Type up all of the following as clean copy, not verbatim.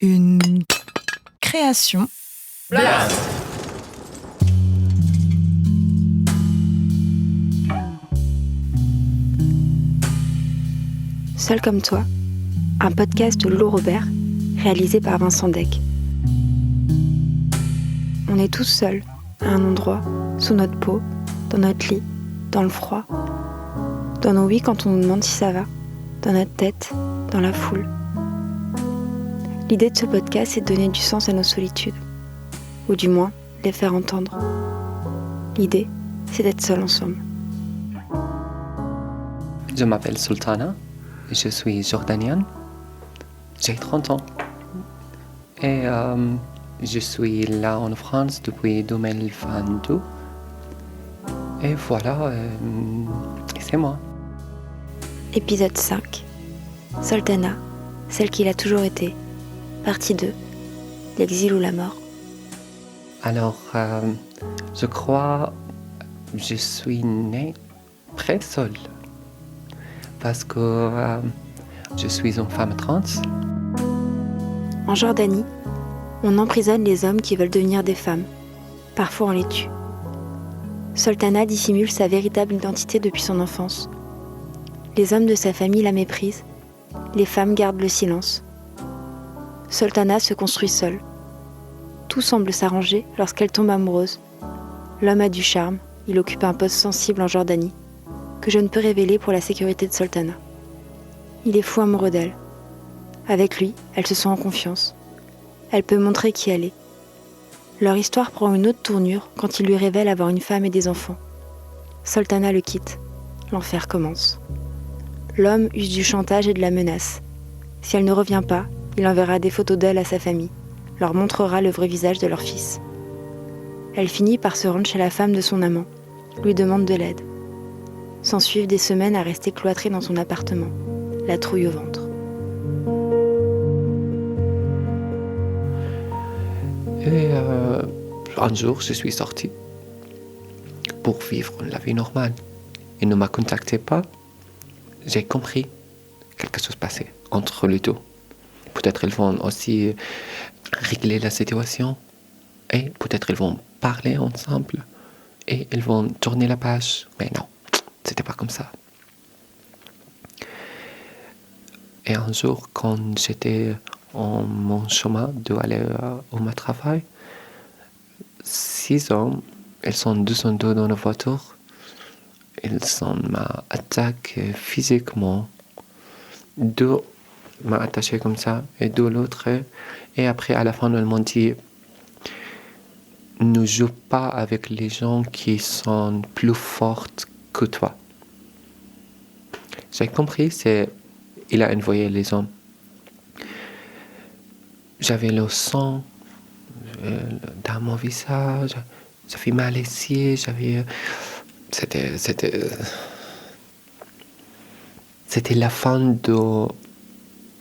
Une création Blast. Seul comme toi, un podcast de Lou Robert, réalisé par Vincent Deck. On est tous seuls, à un endroit, sous notre peau, dans notre lit, dans le froid, dans nos oui quand on nous demande si ça va, dans notre tête, dans la foule. L'idée de ce podcast, c'est de donner du sens à nos solitudes, ou du moins, les faire entendre. L'idée, c'est d'être seuls ensemble. Je m'appelle Sultana, je suis jordanienne, j'ai 30 ans et je suis là en France depuis 2022 et voilà, c'est moi. Épisode 5. Sultana, celle qu'il a toujours été. Partie 2. L'exil ou la mort. Alors, je crois je suis née très seule parce que je suis une femme trans. En Jordanie, on emprisonne les hommes qui veulent devenir des femmes. Parfois on les tue. Sultana dissimule sa véritable identité depuis son enfance. Les hommes de sa famille la méprisent. Les femmes gardent le silence. Sultana se construit seule. Tout semble s'arranger lorsqu'elle tombe amoureuse. L'homme a du charme, il occupe un poste sensible en Jordanie, que je ne peux révéler pour la sécurité de Sultana. Il est fou amoureux d'elle. Avec lui, elle se sent en confiance. Elle peut montrer qui elle est. Leur histoire prend une autre tournure quand il lui révèle avoir une femme et des enfants. Sultana le quitte. L'enfer commence. L'homme use du chantage et de la menace. Si elle ne revient pas, il enverra des photos d'elle à sa famille, leur montrera le vrai visage de leur fils. Elle finit par se rendre chez la femme de son amant, lui demande de l'aide. S'ensuivent des semaines à rester cloîtrée dans son appartement, la trouille au ventre. Et un jour, je suis sortie pour vivre la vie normale. Il ne m'a contacté pas. J'ai compris quelque chose passait entre les deux. Peut-être ils vont aussi régler la situation et peut-être ils vont parler ensemble et ils vont tourner la page. Mais non, c'était pas comme ça. Et un jour, quand j'étais en mon chemin d'aller au travail, 6 hommes, ils sont descendus dans la voiture. Ils m'ont attaqué physiquement. 2 m'ont attaché comme ça et 2 l'autre. Et après, à la fin, ils m'ont dit ne joue pas avec les gens qui sont plus fortes que toi. J'ai compris, il a envoyé les hommes. J'avais le sang dans mon visage, j'avais mal ici, C'était la fin de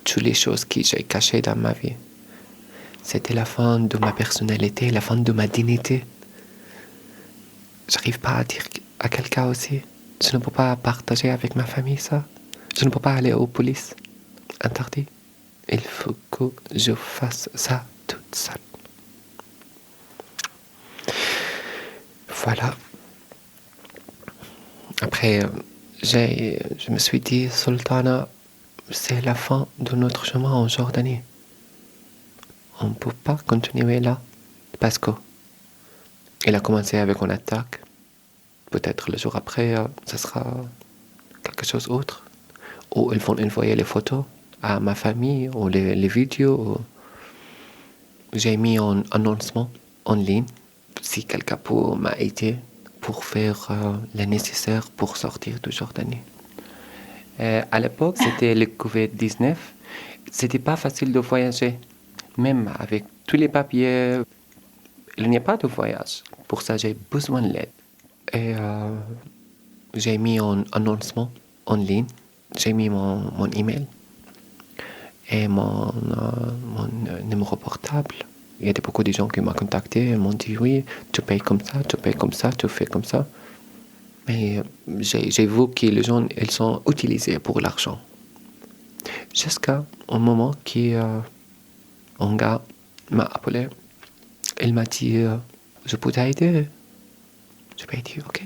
toutes les choses que j'ai cachées dans ma vie. C'était la fin de ma personnalité, la fin de ma dignité. J'arrive pas à dire à quelqu'un aussi. Je ne peux pas partager avec ma famille ça. Je ne peux pas aller aux polices. Interdit. Il faut que je fasse ça toute seule. Voilà. Après, je me suis dit, Sultana, c'est la fin de notre chemin en Jordanie. On ne peut pas continuer là. Parce que il a commencé avec une attaque. Peut-être le jour après, ça sera quelque chose d'autre. Ou ils vont envoyer les photos à ma famille, ou les vidéos. J'ai mis un annoncement en ligne. Si quelqu'un peut m'aider pour faire le nécessaire pour sortir de Jordanie. À l'époque, c'était le Covid-19. C'était pas facile de voyager. Même avec tous les papiers, il n'y a pas de voyage. Pour ça, j'ai besoin de l'aide. Et j'ai mis un annoncement en ligne. J'ai mis mon email et mon numéro portable. Il y a beaucoup de gens qui m'ont contacté et m'ont dit oui, tu payes comme ça, tu payes comme ça, tu fais comme ça. Mais j'ai vu que les gens, ils sont utilisés pour l'argent. Jusqu'à un moment qui un gars m'a appelé. Il m'a dit je peux t'aider. Je lui ai dit ok.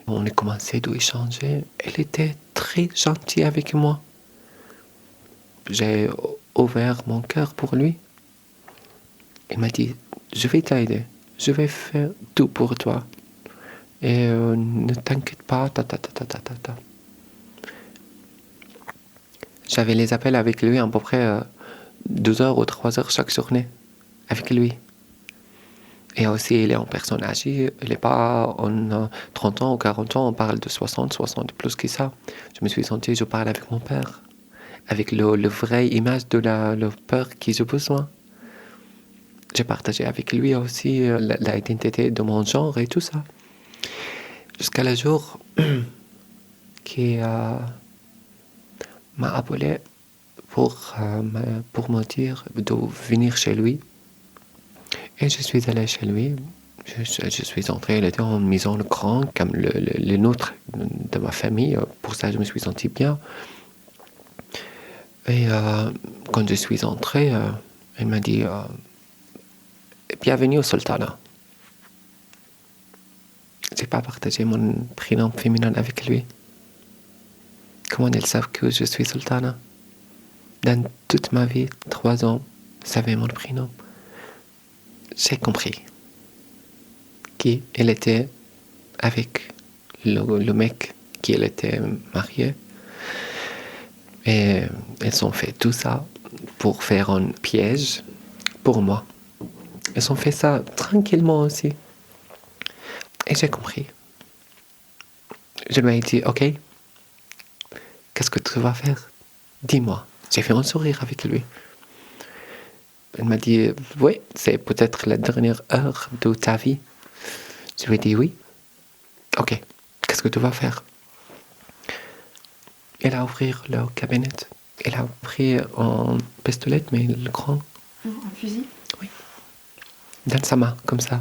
On a commencé à échanger. Elle était très gentille avec moi. J'ai ouvert mon cœur pour lui. Il m'a dit je vais t'aider. Je vais faire tout pour toi. Et ne t'inquiète pas. Ta. J'avais les appels avec lui à peu près 2 heures ou 3 heures chaque journée. Avec lui. Et aussi, il est en personne âgée. Il n'est pas en 30 ans ou 40 ans. On parle de 60 plus que ça. Je me suis senti, je parle avec mon père. Avec le vraie image de la peur que j'ai besoin. J'ai partagé avec lui aussi l'identité de mon genre et tout ça. Jusqu'à le jour qui m'a appelé pour me dire de venir chez lui. Et je suis allé chez lui. Je suis entré, il était en maison grande comme le nôtre de ma famille. Pour ça, je me suis senti bien. Et quand je suis entré, il m'a dit bienvenue au Sultana. J'ai pas partagé mon prénom féminin avec lui. Comment ils savent que je suis Sultana? Dans toute ma vie, 3 ans, ils savaient mon prénom. J'ai compris qu'il était avec le mec qu'il était marié. Et ils ont fait tout ça pour faire un piège pour moi. Ils ont fait ça tranquillement aussi. Et j'ai compris. Je lui ai dit, ok, qu'est-ce que tu vas faire? Dis-moi. J'ai fait un sourire avec lui. Elle m'a dit, oui, c'est peut-être la dernière heure de ta vie. Je lui ai dit, oui. Ok, qu'est-ce que tu vas faire? Elle a ouvert le cabinet. Elle a pris un pistolet, mais le grand. Un fusil? Oui. Dans sa main, comme ça.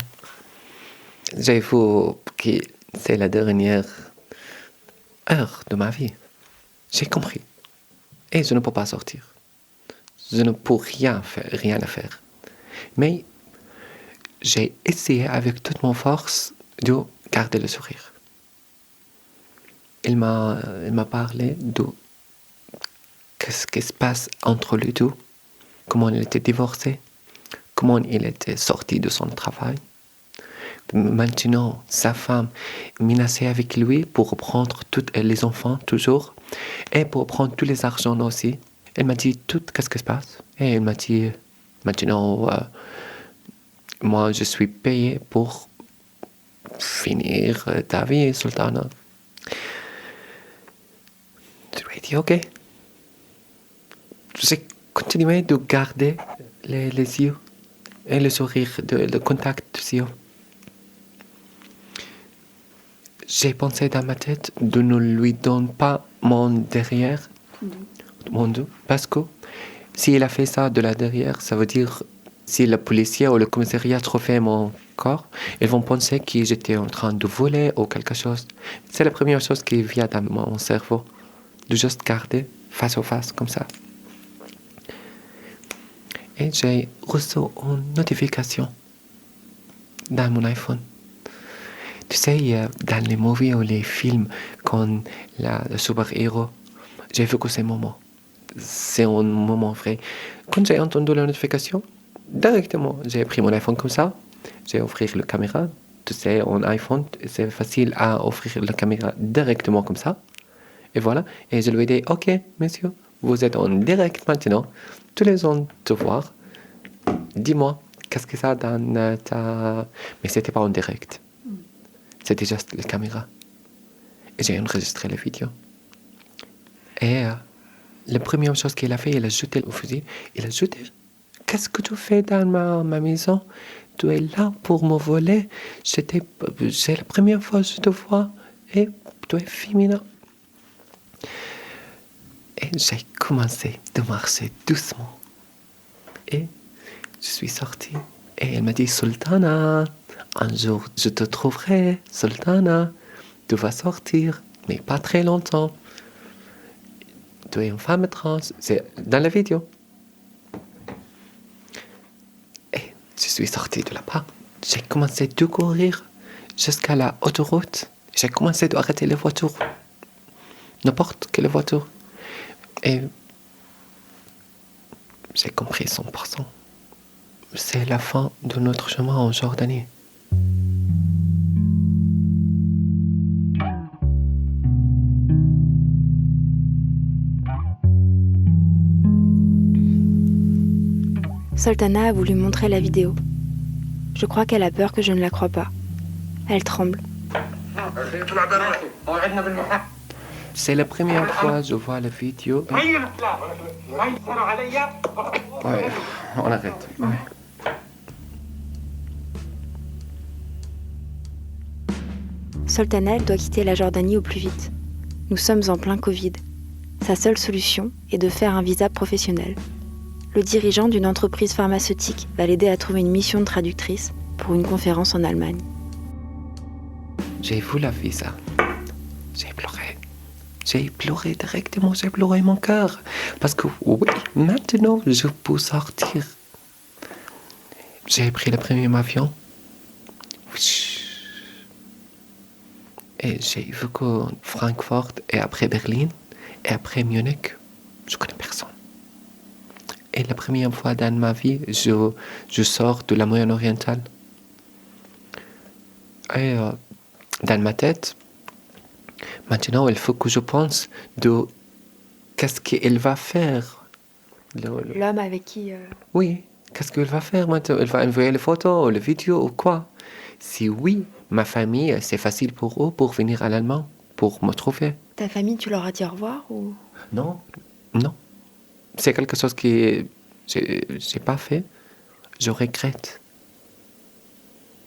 J'ai vu que c'est la dernière heure de ma vie. J'ai compris. Et je ne peux pas sortir. Je ne peux rien faire. Mais j'ai essayé avec toute mon force de garder le sourire. Il m'a parlé de qu'est-ce qui se passe entre les deux, comment il était divorcé, comment il était sorti de son travail. Maintenant, sa femme menaçait avec lui pour prendre tous les enfants, toujours, et pour prendre tous les argents aussi. Elle m'a dit tout, qu'est-ce qui se passe? Et elle m'a dit, maintenant, moi, je suis payé pour finir ta vie, Sultana. Je lui ai dit, ok. J'ai continué de garder les yeux et le sourire, le contact des yeux. J'ai pensé dans ma tête de ne lui donner pas mon derrière, mon dos, parce que s'il a fait ça de la derrière, ça veut dire si le policier ou le commissariat trouvait mon corps, ils vont penser que j'étais en train de voler ou quelque chose. C'est la première chose qui vient dans mon cerveau, de juste garder face à face comme ça. Et j'ai reçu une notification dans mon iPhone. Tu sais, dans les movies ou les films, quand le super-héros, j'ai vécu ces moments. C'est un moment vrai. Quand j'ai entendu la notification, directement, j'ai pris mon iPhone comme ça, j'ai ouvert la caméra. Tu sais, un iPhone, c'est facile à ouvrir la caméra directement comme ça. Et voilà. Et je lui ai dit, ok, monsieur, vous êtes en direct maintenant. Tous les gens te voir. Dis-moi, qu'est-ce que ça dans ta... Mais c'était pas en direct. C'était juste la caméra. Et j'ai enregistré la vidéo. Et la première chose qu'il a fait, il a jeté le fusil. Il a jeté. Qu'est-ce que tu fais dans ma maison? Tu es là pour me voler. C'est la première fois que je te vois. Et tu es féminin. Et j'ai commencé de marcher doucement. Et je suis sortie. Et elle m'a dit, Sultana, un jour je te trouverai, Sultana. Tu vas sortir, mais pas très longtemps. Tu es une femme trans. C'est dans la vidéo. suis sorti de là-bas. J'ai commencé de courir jusqu'à la autoroute. J'ai commencé d'arrêter les voitures. N'importe quelle voiture. Et j'ai compris 100%. C'est la fin de notre chemin en Jordanie. Soltana a voulu montrer la vidéo. Je crois qu'elle a peur que je ne la croie pas. Elle tremble. C'est la première fois que je vois la vidéo. Ouais, on arrête. Ouais. Soltana, elle doit quitter la Jordanie au plus vite. Nous sommes en plein Covid. Sa seule solution est de faire un visa professionnel. Le dirigeant d'une entreprise pharmaceutique va l'aider à trouver une mission de traductrice pour une conférence en Allemagne. J'ai vu la visa. J'ai pleuré. J'ai pleuré directement, j'ai pleuré mon cœur. Parce que oui, maintenant je peux sortir. J'ai pris le premier avion. Et j'ai vu que Francfort et après Berlin et après Munich, je connais personne. Et la première fois dans ma vie, je sors de la Moyenne orientale. Et dans ma tête, maintenant, il faut que je pense de qu'est-ce qu'il va faire. L'homme avec qui... Oui, qu'est-ce qu'il va faire maintenant? Il va envoyer les photos, les vidéos ou quoi? Si oui, ma famille, c'est facile pour eux pour venir à l'Allemagne, pour me trouver. Ta famille, tu leur as dit au revoir ou... Non, non. C'est quelque chose que j'ai pas fait. Je regrette.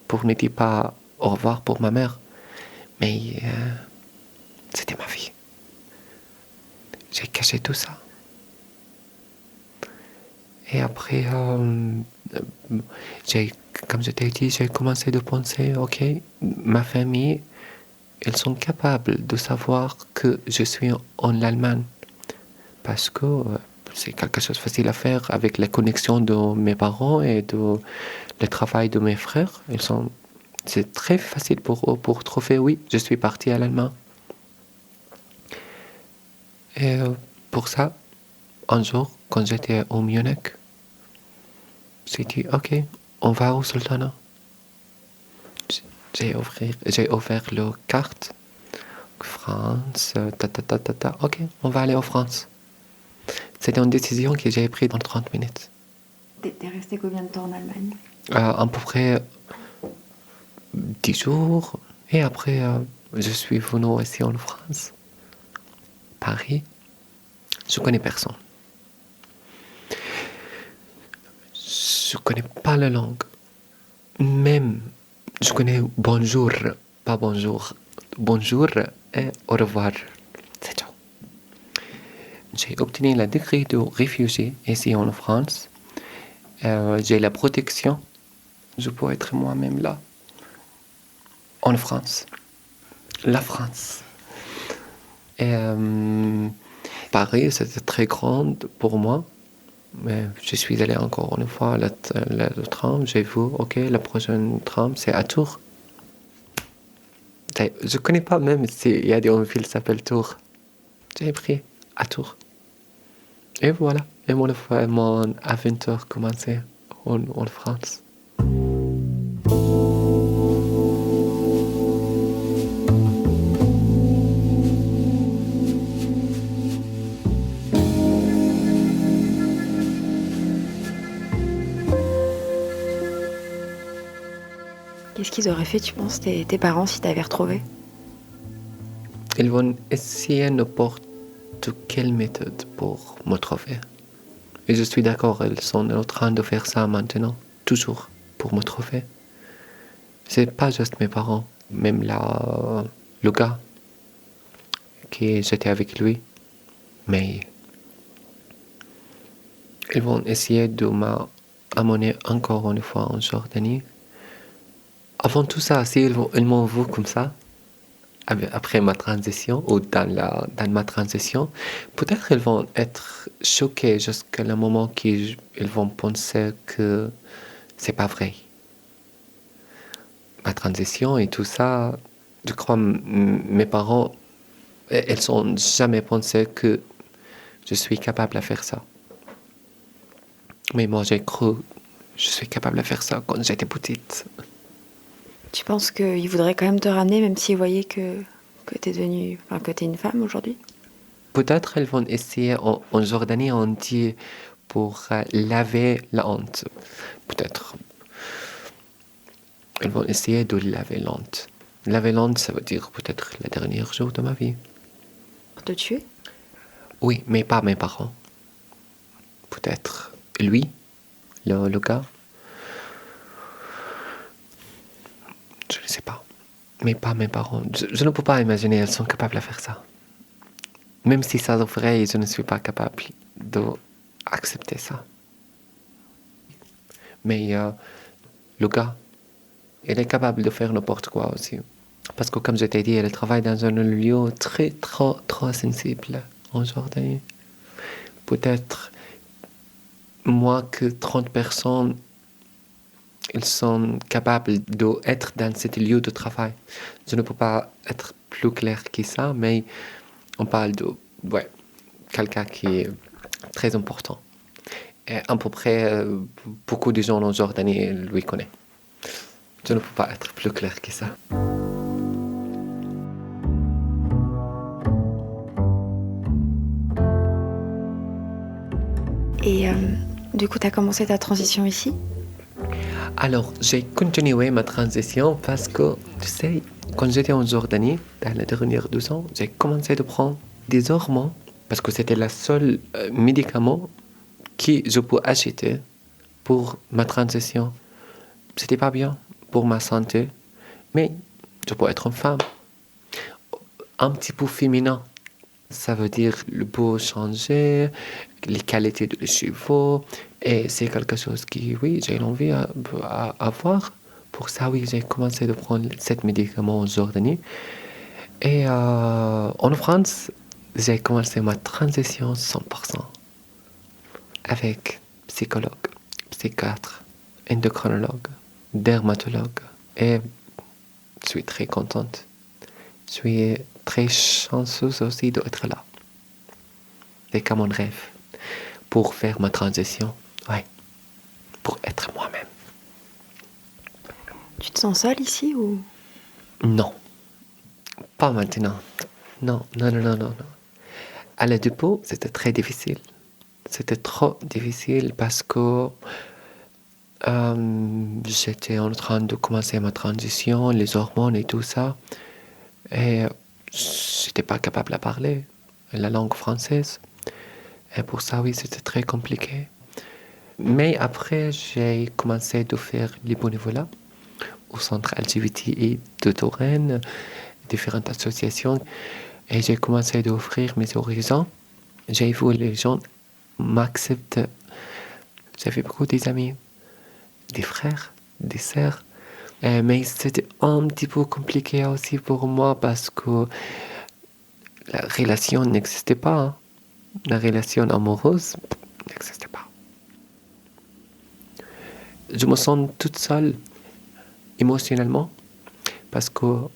Pour ne dire pas au revoir pour ma mère. Mais c'était ma vie. J'ai caché tout ça. Et après, comme je t'ai dit, j'ai commencé à penser, ok, ma famille, ils sont capables de savoir que je suis en Allemagne. Parce que c'est quelque chose de facile à faire avec la connexion de mes parents et le travail de mes frères. C'est très facile pour eux pour trouver, oui, je suis parti à l'Allemagne. Et pour ça, un jour, quand j'étais au Munich, j'ai dit, ok, on va au Sultanat. J'ai ouvert la carte, France, ok, on va aller en France. C'était une décision que j'ai prise dans 30 minutes. T'es resté combien de temps en Allemagne? À peu près 10 jours. Et après, je suis venu ici en France, Paris. Je connais personne. Je connais pas la langue. Même, je connais bonjour, pas bonjour. Bonjour et au revoir. C'est tout. J'ai obtenu la décret de réfugié ici en France. J'ai la protection. Je peux être moi-même là. En France. La France. Et Paris, c'était très grand pour moi. Mais je suis allé encore une fois le tram. J'ai vu, ok, le prochain tram, c'est à Tours. Je connais pas même s'il y a une ville qui s'appelle Tours. J'ai pris à Tours. Et voilà. Et mon aventure commençait en France. Qu'est-ce qu'ils auraient fait, tu penses, tes parents, si t'avais retrouvé? Ils vont essayer n'importe quelle méthode pour me trouver. Et je suis d'accord, ils sont en train de faire ça maintenant, toujours, pour me trouver. C'est pas juste mes parents, même le gars qui j'étais avec lui. Mais ils vont essayer de m'amener encore une fois en Jordanie. Avant tout ça, si ils m'ont vu comme ça, après ma transition ou dans ma transition, peut-être ils vont être choqués jusqu'à le moment qu'ils vont penser que c'est pas vrai. Ma transition et tout ça, je crois mes parents, elles n'ont jamais pensé que je suis capable de faire ça. Mais moi, j'ai cru que je suis capable de faire ça quand j'étais petite. Tu penses qu'ils voudraient quand même te ramener, même s'ils voyaient que t'es devenue, enfin, que t'es une femme aujourd'hui? Peut-être elles vont essayer, en Jordanie, on dit pour laver la honte. Peut-être. Elles vont essayer de laver la honte. Laver la honte, ça veut dire peut-être le dernier jour de ma vie. Pour te tuer? Oui, mais pas mes parents. Peut-être lui, le gars. Je ne sais pas. Mais pas mes parents. Je ne peux pas imaginer, elles sont capables de faire ça. Même si ça est vrai, je ne suis pas capable d'accepter ça. Mais le gars, il est capable de faire n'importe quoi aussi. Parce que comme je t'ai dit, elle travaille dans un lieu très, trop sensible en Jordanie. Peut-être moins que 30 personnes, ils sont capables d'être dans ce lieu de travail. Je ne peux pas être plus clair que ça, mais on parle de quelqu'un qui est très important. Et à peu près, beaucoup de gens en Jordanie lui connaissent. Je ne peux pas être plus clair que ça. Et du coup, t'as commencé ta transition ici? Alors, j'ai continué ma transition parce que, tu sais, quand j'étais en Jordanie, dans les derniers 2 ans, j'ai commencé à prendre des hormones parce que c'était le seul médicament que je peux acheter pour ma transition. C'était pas bien pour ma santé, mais je peux être une femme. Un petit peu féminin. Ça veut dire le beau changer, les qualités de les cheveux. Et c'est quelque chose qui, oui, j'ai envie à avoir. Pour ça, oui, j'ai commencé à prendre cet médicament en Jordanie. Et en France, j'ai commencé ma transition 100% avec psychologue, psychiatre, endocrinologue, dermatologue. Et je suis très contente. Je suis très chanceuse aussi d'être là. C'est comme un rêve pour faire ma transition, ouais, pour être moi-même. Tu te sens seule ici ou? Non, pas maintenant. Non. À la dépôt, c'était très difficile. C'était trop difficile parce que j'étais en train de commencer ma transition, les hormones et tout ça. Et j'étais pas capable de parler la langue française. Et pour ça, oui, c'était très compliqué. Mais après, j'ai commencé à faire les bénévolats au centre LGBTI de Touraine, différentes associations. Et j'ai commencé à offrir mes horizons. J'ai vu les gens m'accepter. J'avais beaucoup d'amis, des frères, des sœurs. Mais c'était un petit peu compliqué aussi pour moi parce que la relation n'existait pas. Hein. La relation amoureuse n'existait pas. Je me sens toute seule émotionnellement parce que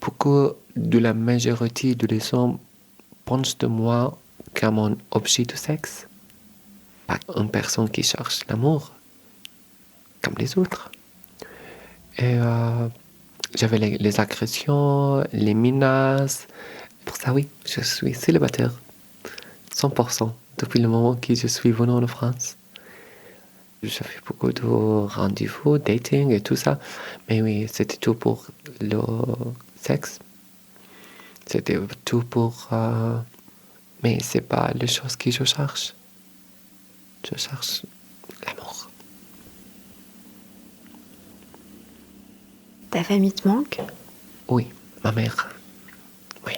beaucoup de la majorité des hommes pensent de moi comme un objet de sexe, pas une personne qui cherche l'amour comme les autres. Et j'avais les agressions, les menaces. Pour ça, oui, je suis célibataire, 100%, depuis le moment que je suis venu en France. J'ai fait beaucoup de rendez-vous, dating et tout ça. Mais oui, c'était tout pour le sexe. C'était tout pour... mais c'est pas les choses que je cherche. Je cherche l'amour. Ta famille te manque? Oui, ma mère. Oui.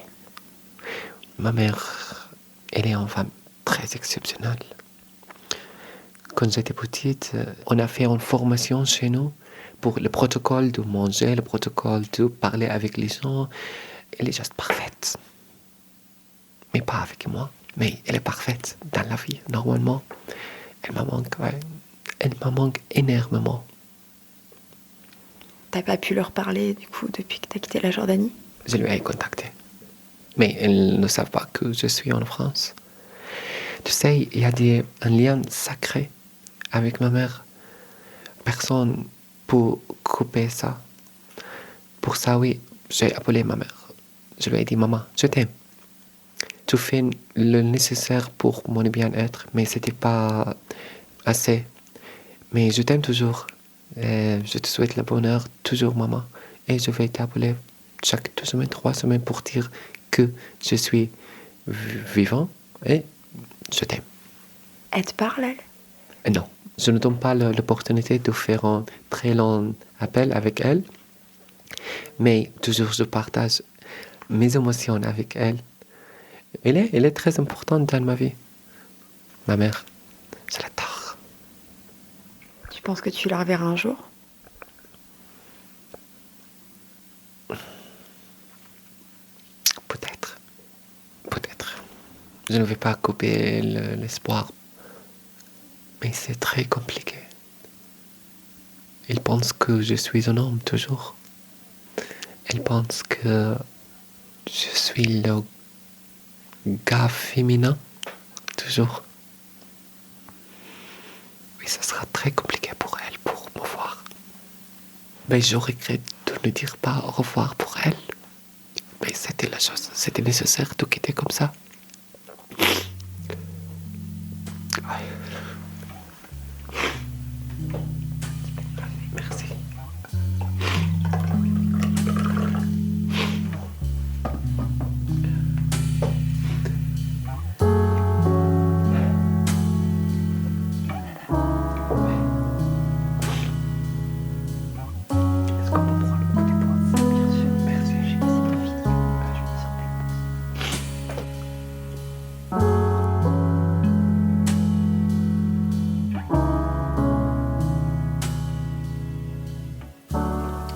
Ma mère, elle est une femme très exceptionnelle. Quand j'étais petite, on a fait une formation chez nous pour le protocole de manger, le protocole de parler avec les gens. Elle est juste parfaite. Mais pas avec moi. Mais elle est parfaite dans la vie, normalement. Elle me manque, ouais. elle me manque énormément. T'as pas pu leur parler, du coup, depuis que t'as quitté la Jordanie? Je lui ai contacté. Mais elles ne savent pas que je suis en France. Tu sais, il y a un lien sacré avec ma mère. Personne pour couper ça. Pour ça, oui, j'ai appelé ma mère. Je lui ai dit, maman, je t'aime. Tu fais le nécessaire pour mon bien-être, mais c'était pas assez. Mais je t'aime toujours. Et je te souhaite le bonheur toujours, maman. Et je vais t'appeler chaque 2 semaines, 3 semaines pour dire que je suis vivant et je t'aime. Elle te parle, elle? Non, je ne donne pas l'opportunité de faire un très long appel avec elle, mais toujours je partage mes émotions avec elle. Elle est très importante dans ma vie. Ma mère, je l'adore. Tu penses que tu la reverras un jour? Peut-être. Peut-être. Je ne vais pas couper l'espoir. Mais c'est très compliqué. Elle pense que je suis un homme toujours. Elle pense que je suis le gars féminin toujours. Oui, ça sera très compliqué pour elle, pour me voir. Mais je regrette de ne dire pas au revoir pour elle. Mais c'était la chose, c'était nécessaire de quitter comme ça. Ouais. Merci. Est-ce qu'on peut prendre le côté droit? Bien sûr. Merci. Je me sens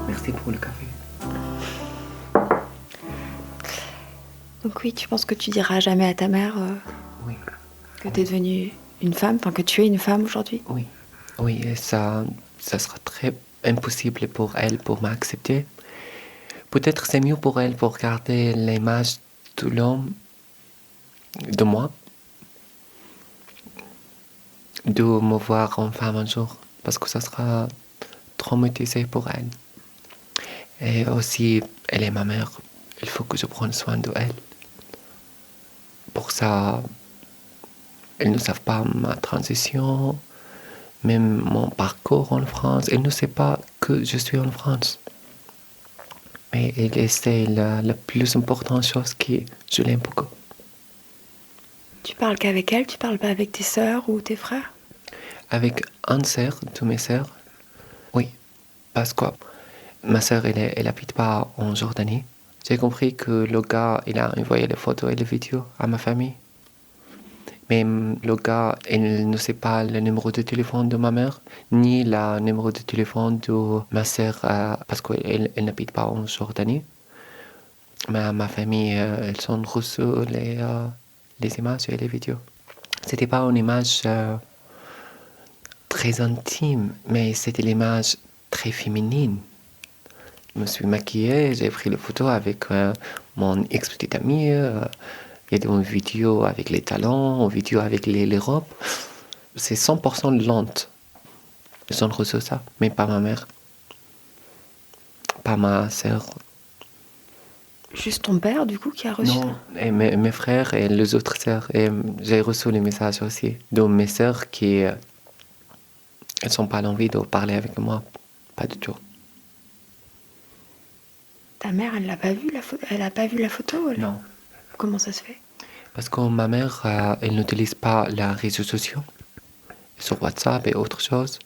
Merci pour le café. Donc oui, tu penses que tu diras jamais à ta mère Oui. que t'es devenue une femme, enfin que tu es une femme aujourd'hui? Oui. Oui, et ça sera très impossible pour elle pour m'accepter. Peut-être c'est mieux pour elle pour garder l'image de l'homme, de moi, de me voir en femme un jour, parce que ça sera traumatisé pour elle. Et aussi, elle est ma mère, il faut que je prenne soin de elle. Pour ça, elles ne savent pas ma transition, même mon parcours en France. Elles ne savent pas que je suis en France. Mais c'est la plus importante chose que je l'aime beaucoup. Tu parles qu'avec elle, tu parles pas avec tes sœurs ou tes frères? Avec une sœur de mes sœurs, oui, parce que ma sœur, elle habite pas en Jordanie. J'ai compris que le gars, il a envoyé les photos et les vidéos à ma famille. Mais le gars, il ne sait pas le numéro de téléphone de ma mère, ni le numéro de téléphone de ma sœur, parce qu'elle n'habite pas en Jordanie. Mais ma famille, elles ont reçu les images et les vidéos. C'était pas une image très intime, mais c'était l'image très féminine. Je me suis maquillée, j'ai pris les photos avec mon ex-petite amie. Il y a une vidéo avec les talons, une vidéo avec les robes. C'est 100% de lente. Ils ont reçu ça, mais pas ma mère. Pas ma sœur. Juste ton père, du coup, qui a reçu ça? Non, et mes frères et les autres sœurs. Et j'ai reçu les messages aussi de mes sœurs qui... elles n'ont pas l'envie de parler avec moi. Pas du tout. Ta mère, elle l'a pas vu elle a pas vu la photo, elle? Non. Comment ça se fait? Parce que ma mère, elle n'utilise pas les réseaux sociaux. Sur WhatsApp et autre chose.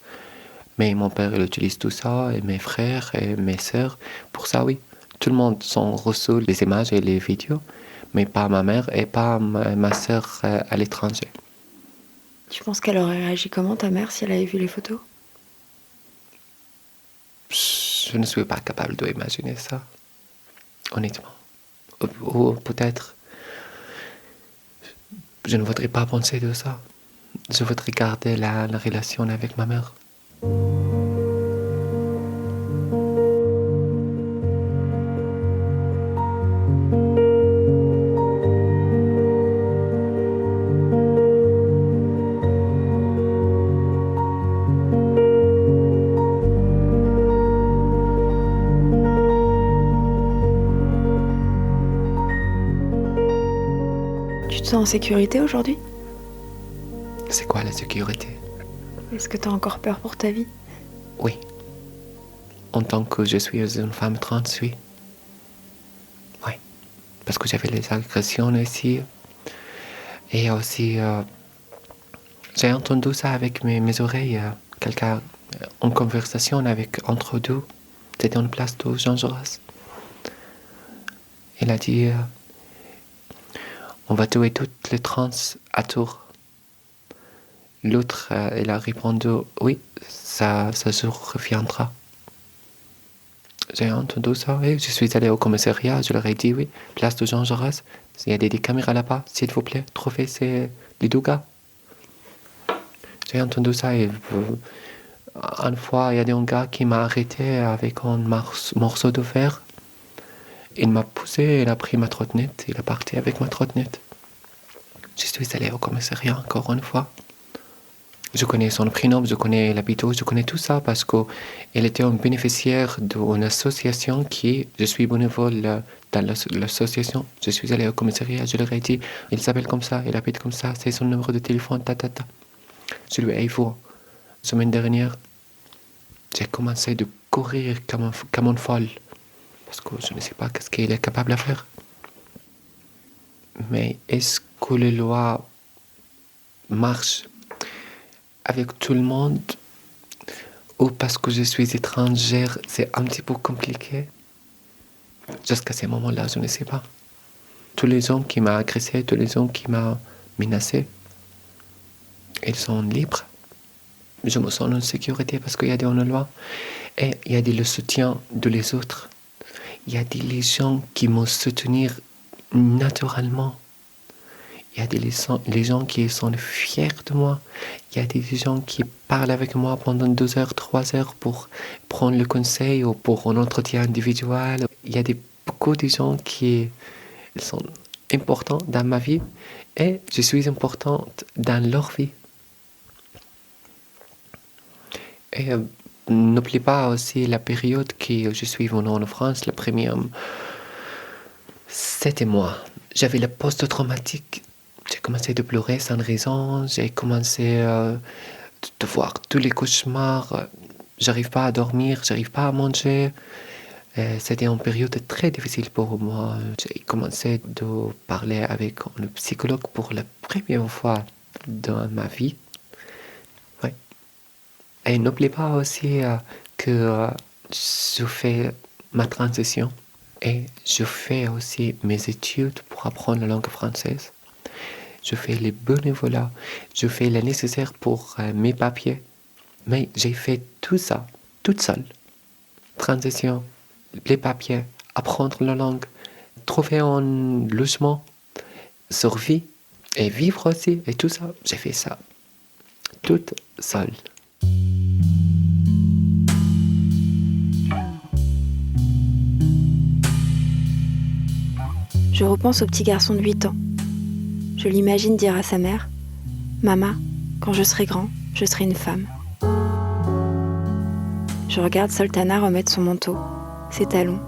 Mais mon père, il utilise tout ça, et mes frères et mes sœurs. Pour ça, oui. Tout le monde s'en reçu les images et les vidéos, mais pas ma mère et pas ma sœur à l'étranger. Tu penses qu'elle aurait réagi comment, ta mère, si elle avait vu les photos? Je ne suis pas capable d'imaginer ça, honnêtement. Ou peut-être, je ne voudrais pas penser de ça. je voudrais garder la relation avec ma mère. Tu te sens en sécurité aujourd'hui? C'est quoi la sécurité? Est-ce que tu as encore peur pour ta vie? Oui. En tant que je suis une femme trans, oui. Oui. Parce que j'avais les agressions ici. Et aussi, j'ai entendu ça avec mes oreilles. Quelqu'un en conversation entre deux. C'était en place de Jean Jaurès. Il a dit on va tuer toutes les trans à Tours. L'autre, il a répondu oui, ça jour reviendra. J'ai entendu ça, oui. Je suis allé au commissariat, je leur ai dit oui, place de Jean Jaurès, il y a des caméras là-bas, s'il vous plaît, trouvez les deux gars. J'ai entendu ça et une fois, il y a un gars qui m'a arrêté avec un morceau de fer. Il m'a poussé, il a pris ma trottinette, il est parti avec ma trottinette. Je suis allé au commissariat encore une fois. Je connais son prénom, je connais l'habitat, je connais tout ça parce qu'il était un bénéficiaire d'une association je suis bénévole dans l'association. Je suis allé au commissariat, je leur ai dit, il s'appelle comme ça, il habite comme ça, c'est son numéro de téléphone, ta. Je lui ai dit, la semaine dernière, j'ai commencé de courir comme une folle parce que je ne sais pas qu'est-ce qu'il est capable de faire. Mais est-ce que les lois marchent avec tout le monde ou parce que je suis étrangère, c'est un petit peu compliqué? Jusqu'à ce moment-là, je ne sais pas. Tous les hommes qui m'ont agressé, tous les hommes qui m'ont menacé, ils sont libres. Je me sens en sécurité parce qu'il y a des lois et il y a le soutien de les autres. Il y a des gens qui me soutenir naturellement. Il y a les gens qui sont fiers de moi. Il y a des gens qui parlent avec moi pendant 2 heures, 3 heures pour prendre le conseil ou pour un entretien individuel. Il y a beaucoup de gens qui sont importants dans ma vie et je suis importante dans leur vie. Et n'oubliez pas aussi la période que je suis venue en France, la première, c'était moi. J'avais la post-traumatique. J'ai commencé de pleurer sans raison, j'ai commencé de voir tous les cauchemars. J'arrive pas à dormir, j'arrive pas à manger. C'était une période très difficile pour moi. J'ai commencé de parler avec un psychologue pour la première fois dans ma vie. Ouais. Et n'oubliez pas aussi que je fais ma transition et je fais aussi mes études pour apprendre la langue française. Je fais les bénévolats, je fais le nécessaire pour mes papiers. Mais j'ai fait tout ça, toute seule. Transition, les papiers, apprendre la langue, trouver un logement, survie et vivre aussi. Et tout ça, j'ai fait ça toute seule. Je repense au petit garçon de 8 ans. Je l'imagine dire à sa mère « Maman, quand je serai grand, je serai une femme. » Je regarde Sultana remettre son manteau, ses talons,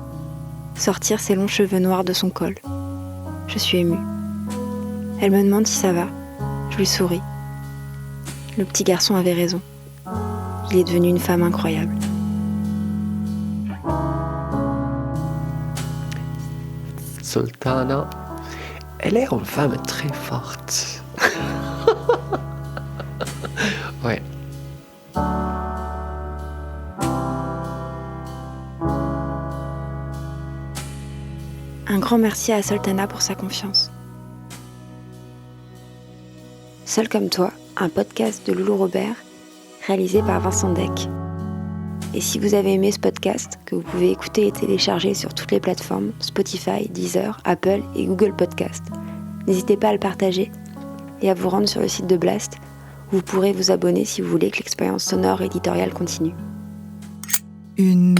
sortir ses longs cheveux noirs de son col. Je suis émue. Elle me demande si ça va. Je lui souris. Le petit garçon avait raison. Il est devenu une femme incroyable. Sultana, elle est une femme très forte. Ouais. Un grand merci à Sultana pour sa confiance. Seul comme toi, un podcast de Loulou Robert, réalisé par Vincent Deck. Et si vous avez aimé ce podcast, que vous pouvez écouter et télécharger sur toutes les plateformes Spotify, Deezer, Apple et Google Podcast, n'hésitez pas à le partager et à vous rendre sur le site de Blast, où Vous pourrez vous abonner si vous voulez que l'expérience sonore et éditoriale continue. Une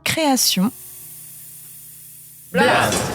création Blast!